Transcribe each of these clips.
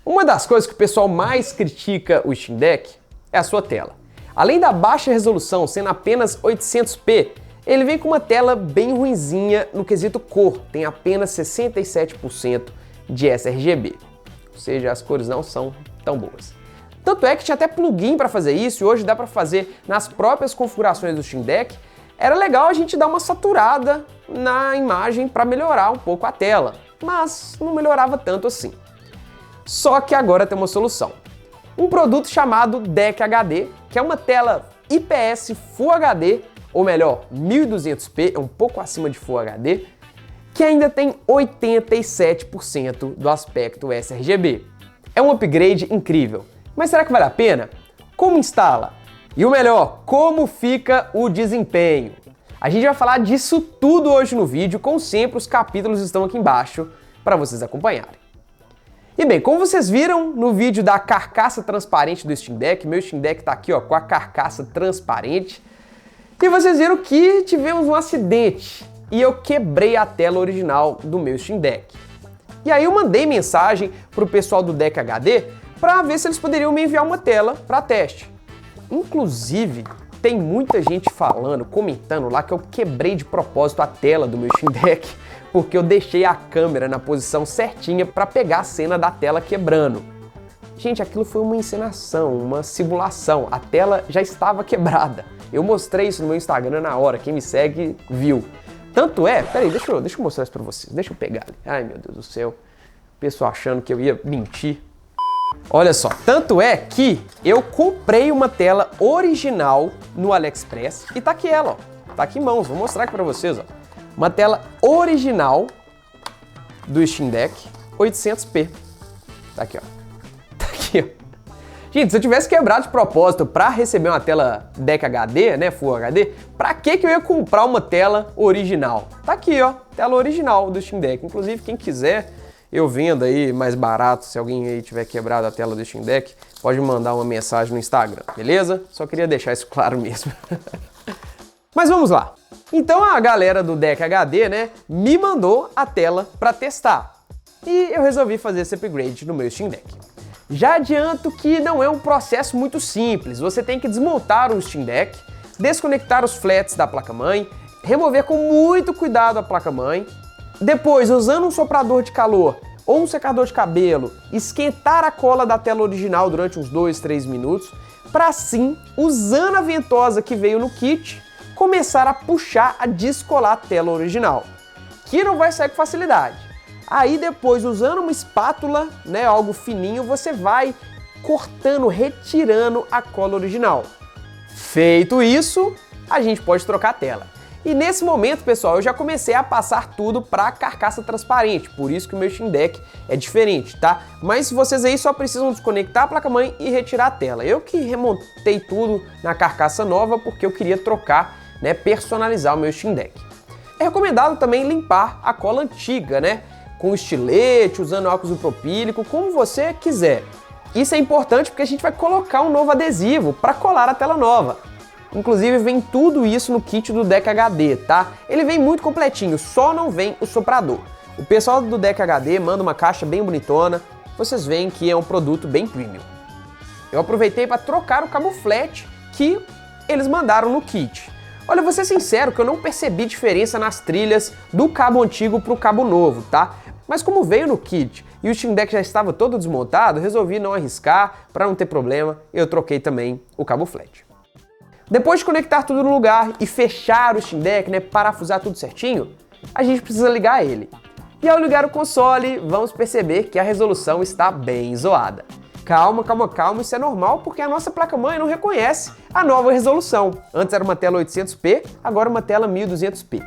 Uma das coisas que o pessoal mais critica o Steam Deck é a sua tela. Além da baixa resolução, sendo apenas 800p, ele vem com uma tela bem ruinzinha no quesito cor, tem apenas 67% de sRGB, ou seja, as cores não são tão boas. Tanto é que tinha até plugin para fazer isso e hoje dá para fazer nas próprias configurações do Steam Deck. Era legal a gente dar uma saturada na imagem para melhorar um pouco a tela, mas não melhorava tanto assim. Só que agora tem uma solução. Um produto chamado Deck HD, que é uma tela IPS Full HD, ou melhor, 1200p, é um pouco acima de Full HD, que ainda tem 87% do aspecto sRGB. É um upgrade incrível, mas será que vale a pena? Como instala? E o melhor, como fica o desempenho? A gente vai falar disso tudo hoje no vídeo, como sempre os capítulos estão aqui embaixo para vocês acompanharem. E bem, como vocês viram no vídeo da carcaça transparente do Steam Deck, meu Steam Deck tá aqui ó, com a carcaça transparente, e vocês viram que tivemos um acidente e eu quebrei a tela original do meu Steam Deck. E aí eu mandei mensagem pro pessoal do Deck HD para ver se eles poderiam me enviar uma tela para teste. Inclusive, tem muita gente falando, comentando lá que eu quebrei de propósito a tela do meu Steam Deck porque eu deixei a câmera na posição certinha para pegar a cena da tela quebrando. Gente, aquilo foi uma encenação, uma simulação. A tela já estava quebrada. Eu mostrei isso no meu Instagram na hora, quem me segue viu. Tanto é, peraí, deixa eu mostrar isso pra vocês, deixa eu pegar ali. Ai meu Deus do céu, o pessoal achando que eu ia mentir. Olha só, tanto é que eu comprei uma tela original no AliExpress e tá aqui ela, ó. Tá aqui em mãos, vou mostrar aqui pra vocês, ó. Uma tela original do Steam Deck, 800p. Tá aqui, ó. Tá aqui, ó. Gente, se eu tivesse quebrado de propósito para receber uma tela Deck HD, né, Full HD, pra que eu ia comprar uma tela original? Tá aqui, ó, tela original do Steam Deck. Inclusive, quem quiser, eu vendo aí mais barato. Se alguém aí tiver quebrado a tela do Steam Deck, pode me mandar uma mensagem no Instagram, beleza? Só queria deixar isso claro mesmo. Mas vamos lá. Então a galera do Deck HD, né, me mandou a tela para testar. E eu resolvi fazer esse upgrade no meu Steam Deck. Já adianto que não é um processo muito simples, você tem que desmontar o Steam Deck, desconectar os flats da placa-mãe, remover com muito cuidado a placa-mãe, depois, usando um soprador de calor ou um secador de cabelo, esquentar a cola da tela original durante uns 2-3 minutos, para assim, usando a ventosa que veio no kit, começar a puxar, a descolar a tela original, que não vai sair com facilidade. Aí depois, usando uma espátula, né, algo fininho, você vai cortando, retirando a cola original. Feito isso, a gente pode trocar a tela. E nesse momento, pessoal, eu já comecei a passar tudo para a carcaça transparente, por isso que o meu Steam Deck é diferente, tá? Mas vocês aí só precisam desconectar a placa-mãe e retirar a tela. Eu que remontei tudo na carcaça nova porque eu queria trocar, né, personalizar o meu Steam Deck. É recomendado também limpar a cola antiga, né? Com estilete, usando óxido isopropílico, como você quiser. Isso é importante porque a gente vai colocar um novo adesivo para colar a tela nova. Inclusive vem tudo isso no kit do Deck HD, tá? Ele vem muito completinho, só não vem o soprador. O pessoal do Deck HD manda uma caixa bem bonitona, vocês veem que é um produto bem premium. Eu aproveitei para trocar o cabo flat que eles mandaram no kit. Olha, vou ser sincero que eu não percebi diferença nas trilhas do cabo antigo para o cabo novo, tá? Mas como veio no kit e o Steam Deck já estava todo desmontado, resolvi não arriscar, para não ter problema, eu troquei também o cabo flat. Depois de conectar tudo no lugar e fechar o Steam Deck, né, parafusar tudo certinho, a gente precisa ligar ele. E ao ligar o console, vamos perceber que a resolução está bem zoada. Calma, calma, calma, isso é normal porque a nossa placa-mãe não reconhece a nova resolução. Antes era uma tela 800p, agora uma tela 1200p.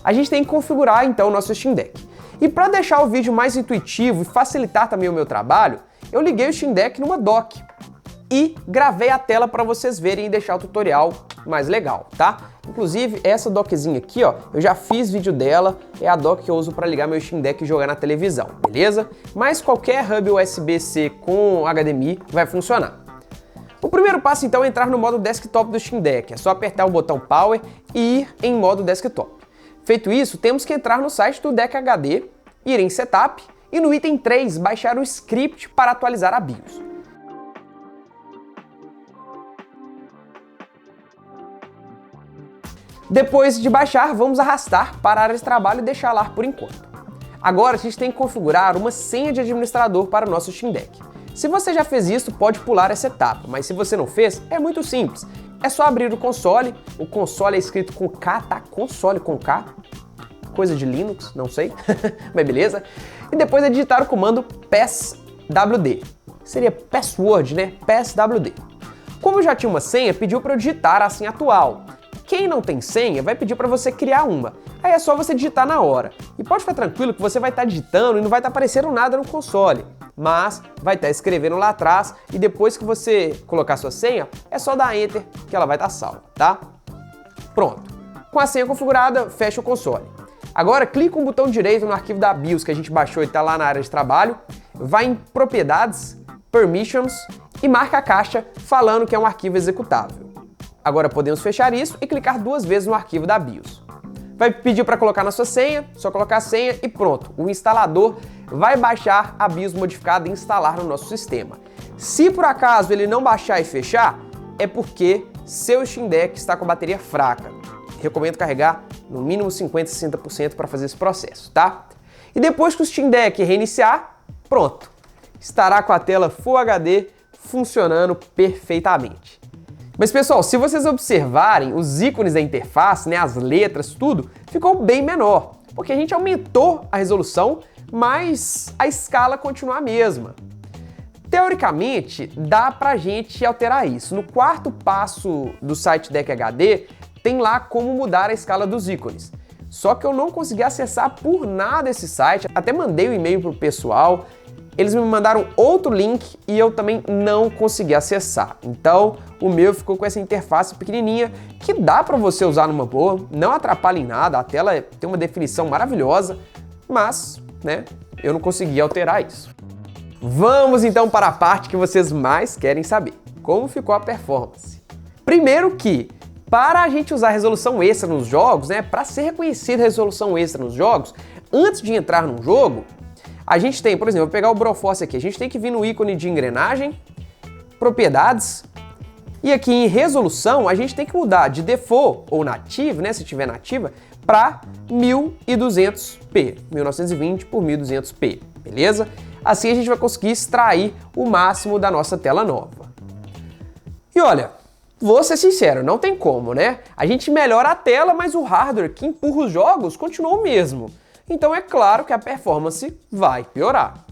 A gente tem que configurar então o nosso Steam Deck. E para deixar o vídeo mais intuitivo e facilitar também o meu trabalho, eu liguei o Steam Deck numa dock e gravei a tela para vocês verem e deixar o tutorial mais legal, tá? Inclusive, essa dockzinha aqui, ó, eu já fiz vídeo dela, é a dock que eu uso para ligar meu Steam Deck e jogar na televisão, beleza? Mas qualquer hub USB-C com HDMI vai funcionar. O primeiro passo, então, é entrar no modo desktop do Steam Deck. É só apertar o botão Power e ir em modo desktop. Feito isso, temos que entrar no site do Deck HD, ir em Setup E no item 3, baixar o script para atualizar a BIOS. Depois de baixar, vamos arrastar para a área de trabalho e deixar lá por enquanto. Agora a gente tem que configurar uma senha de administrador para o nosso Steam Deck. Se você já fez isso, pode pular essa etapa, mas se você não fez, é muito simples. É só abrir o console é escrito com K, tá? Console com K, coisa de Linux, não sei, mas beleza. E depois é digitar o comando passwd, seria password, né? Passwd. Como eu já tinha uma senha, pediu para eu digitar a senha atual. Quem não tem senha vai pedir para você criar uma. Aí é só você digitar na hora. E pode ficar tranquilo que você vai estar digitando e não vai estar aparecendo nada no console. Mas vai estar escrevendo lá atrás e depois que você colocar sua senha, é só dar Enter que ela vai estar salva, tá? Pronto. Com a senha configurada, fecha o console. Agora clica com o botão direito no arquivo da BIOS que a gente baixou e está lá na área de trabalho, vai em Propriedades, Permissions e marca a caixa falando que é um arquivo executável. Agora podemos fechar isso e clicar 2 vezes no arquivo da BIOS. Vai pedir para colocar na sua senha, só colocar a senha e pronto. O instalador vai baixar a BIOS modificada e instalar no nosso sistema. Se por acaso ele não baixar e fechar, é porque seu Steam Deck está com a bateria fraca. Recomendo carregar no mínimo 50% a 60% para fazer esse processo, tá? E depois que o Steam Deck reiniciar, pronto. Estará com a tela Full HD funcionando perfeitamente. Mas pessoal, se vocês observarem os ícones da interface, né, as letras, tudo, ficou bem menor, porque a gente aumentou a resolução, mas a escala continua a mesma. Teoricamente, dá pra gente alterar isso. No quarto passo do site Deck HD, tem lá como mudar a escala dos ícones. Só que eu não consegui acessar por nada esse site, até mandei um e-mail pro pessoal, eles me mandaram outro link e eu também não consegui acessar. Então, o meu ficou com essa interface pequenininha que dá para você usar numa boa, não atrapalha em nada, a tela tem uma definição maravilhosa, mas, né, eu não consegui alterar isso. Vamos então para a parte que vocês mais querem saber. Como ficou a performance? Primeiro que, para a gente usar resolução extra nos jogos, né, para ser reconhecida a resolução extra nos jogos, antes de entrar num jogo, a gente tem, por exemplo, vou pegar o Broforce aqui, a gente tem que vir no ícone de engrenagem, propriedades, e aqui em resolução a gente tem que mudar de default ou nativo, né, se tiver nativa, para 1200p, 1920 por 1200p, beleza? Assim a gente vai conseguir extrair o máximo da nossa tela nova. E olha, vou ser sincero, não tem como, né? A gente melhora a tela, mas o hardware que empurra os jogos continua o mesmo. Então é claro que a performance vai piorar.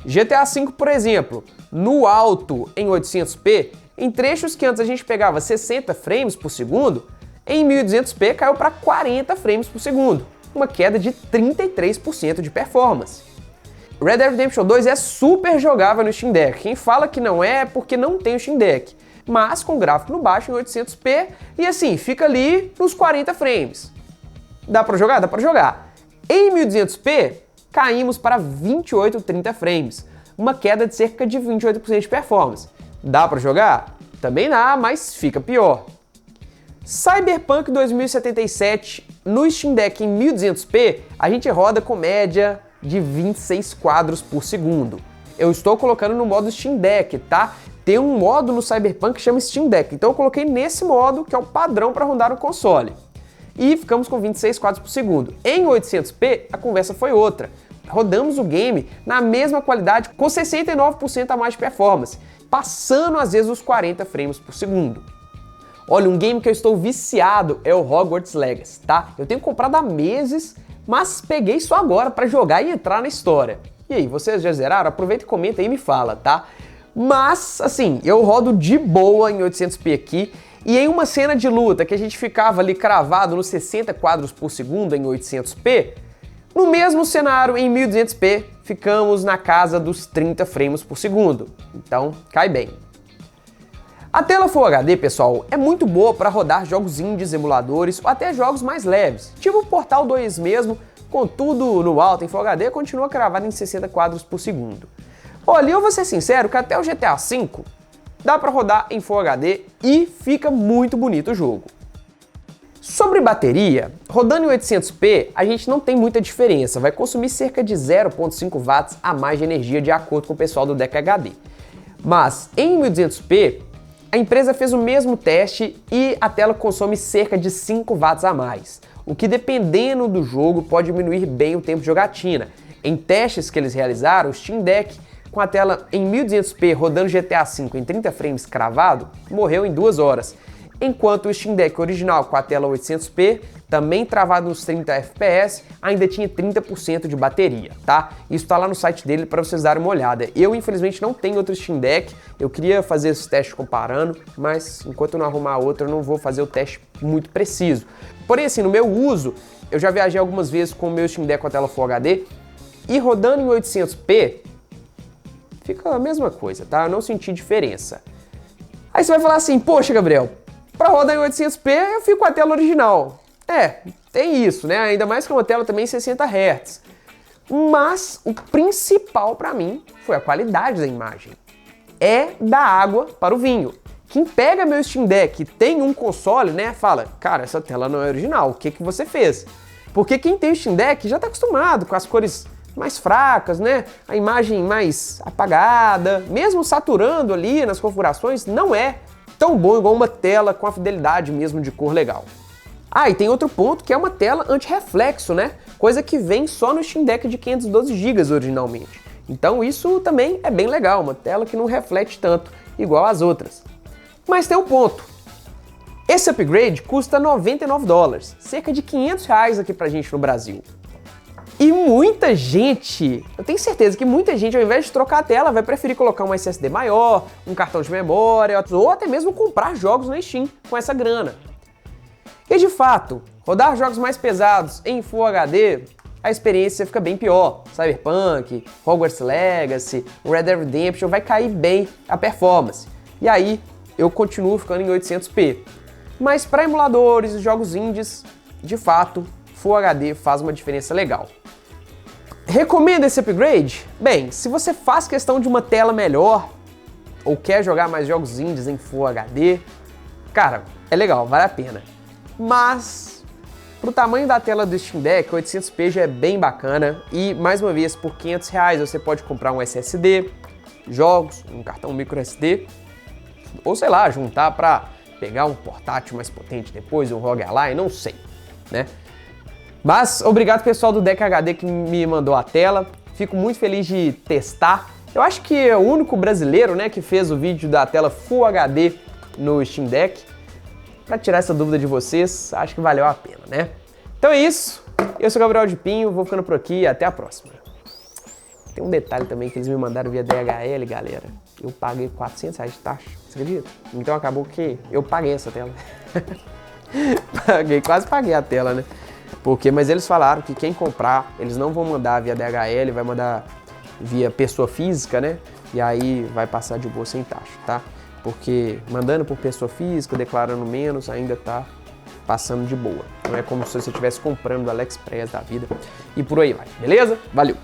GTA V, por exemplo, no alto em 800p, em trechos que antes a gente pegava 60 frames por segundo, em 1200p caiu para 40 frames por segundo, uma queda de 33% de performance. Red Dead Redemption 2 é super jogável no Steam Deck, quem fala que não é porque não tem o Steam Deck, mas com gráfico no baixo em 800p e assim, fica ali nos 40 frames. Dá para jogar? Dá para jogar. Em 1200p, caímos para 28, 30 frames, uma queda de cerca de 28% de performance. Dá para jogar? Também dá, mas fica pior. Cyberpunk 2077 no Steam Deck em 1200p, a gente roda com média de 26 quadros por segundo. Eu estou colocando no modo Steam Deck, tá? Tem um modo no Cyberpunk que chama Steam Deck, então eu coloquei nesse modo, que é o padrão para rodar no console. E ficamos com 26 quadros por segundo. Em 800p, a conversa foi outra. Rodamos o game na mesma qualidade, com 69% a mais de performance, passando às vezes os 40 frames por segundo. Olha, um game que eu estou viciado é o Hogwarts Legacy, tá? Eu tenho comprado há meses, mas peguei só agora para jogar e entrar na história. E aí, vocês já zeraram? Aproveita e comenta aí e me fala, tá? Mas, assim, eu rodo de boa em 800p aqui, e em uma cena de luta que a gente ficava ali cravado nos 60 quadros por segundo em 800p, no mesmo cenário em 1200p ficamos na casa dos 30 frames por segundo. Então, cai bem. A tela Full HD, pessoal, é muito boa para rodar jogos indies, emuladores ou até jogos mais leves, tipo o Portal 2 mesmo, contudo no alto em Full HD continua cravado em 60 quadros por segundo. Olha, eu vou ser sincero que até o GTA V dá para rodar em Full HD e fica muito bonito o jogo. Sobre bateria, rodando em 800p, a gente não tem muita diferença, vai consumir cerca de 0,5 watts a mais de energia de acordo com o pessoal do Deck HD. Mas em 1200p, a empresa fez o mesmo teste e a tela consome cerca de 5 watts a mais, o que dependendo do jogo pode diminuir bem o tempo de jogatina. Em testes que eles realizaram, o Steam Deck com a tela em 1200p rodando GTA V em 30 frames cravado, morreu em 2 horas. Enquanto o Steam Deck original com a tela 800p, também travado nos 30 FPS, ainda tinha 30% de bateria, tá? Isso tá lá no site dele para vocês darem uma olhada. Eu, infelizmente, não tenho outro Steam Deck, eu queria fazer esse teste comparando, mas enquanto eu não arrumar outro, eu não vou fazer o teste muito preciso. Porém, assim, no meu uso, eu já viajei algumas vezes com o meu Steam Deck com a tela Full HD, e rodando em 800p, fica a mesma coisa, tá? Eu não senti diferença. Aí você vai falar assim, poxa, Gabriel, para rodar em 800p eu fico com a tela original. Tem isso, né? Ainda mais que uma tela também 60 Hz. Mas o principal para mim foi a qualidade da imagem. É da água para o vinho. Quem pega meu Steam Deck e tem um console, né, fala, cara, essa tela não é original, o que você fez? Porque quem tem o Steam Deck já está acostumado com as cores mais fracas, né? A imagem mais apagada, mesmo saturando ali nas configurações, não é tão bom igual uma tela com a fidelidade mesmo de cor legal. Ah, e tem outro ponto que é uma tela anti-reflexo, né? Coisa que vem só no Steam Deck de 512 GB originalmente. Então isso também é bem legal, uma tela que não reflete tanto, igual as outras. Mas tem um ponto. Esse upgrade custa $99, cerca de R$500 aqui pra gente no Brasil. E muita gente, eu tenho certeza que muita gente, ao invés de trocar a tela, vai preferir colocar um SSD maior, um cartão de memória, ou até mesmo comprar jogos na Steam com essa grana. E de fato, rodar jogos mais pesados em Full HD, a experiência fica bem pior. Cyberpunk, Hogwarts Legacy, Red Dead Redemption, vai cair bem a performance. E aí, eu continuo ficando em 800p. Mas para emuladores e jogos indies, de fato, Full HD faz uma diferença legal. Recomendo esse upgrade? Bem, se você faz questão de uma tela melhor ou quer jogar mais jogos indies em Full HD, cara, é legal, vale a pena. Mas, pro tamanho da tela do Steam Deck, 800p já é bem bacana e, mais uma vez, por R$500 você pode comprar um SSD, jogos, um cartão microSD, ou sei lá, juntar para pegar um portátil mais potente depois, um ROG Ally, não sei, né? Mas obrigado pessoal do Deck HD que me mandou a tela, fico muito feliz de testar. Eu acho que é o único brasileiro, né, que fez o vídeo da tela Full HD no Steam Deck. Para tirar essa dúvida de vocês, acho que valeu a pena, né? Então é isso, eu sou o Gabriel de Pinho, vou ficando por aqui e até a próxima. Tem um detalhe também que eles me mandaram via DHL, galera. Eu paguei R$400 de taxa, você acredita? Então acabou que eu paguei essa tela. Quase paguei a tela, né? Mas eles falaram que quem comprar, eles não vão mandar via DHL, vai mandar via pessoa física, né? E aí vai passar de boa sem taxa, tá? Porque mandando por pessoa física, declarando menos, ainda tá passando de boa. Não é como se você estivesse comprando do AliExpress da vida e por aí vai, beleza? Valeu!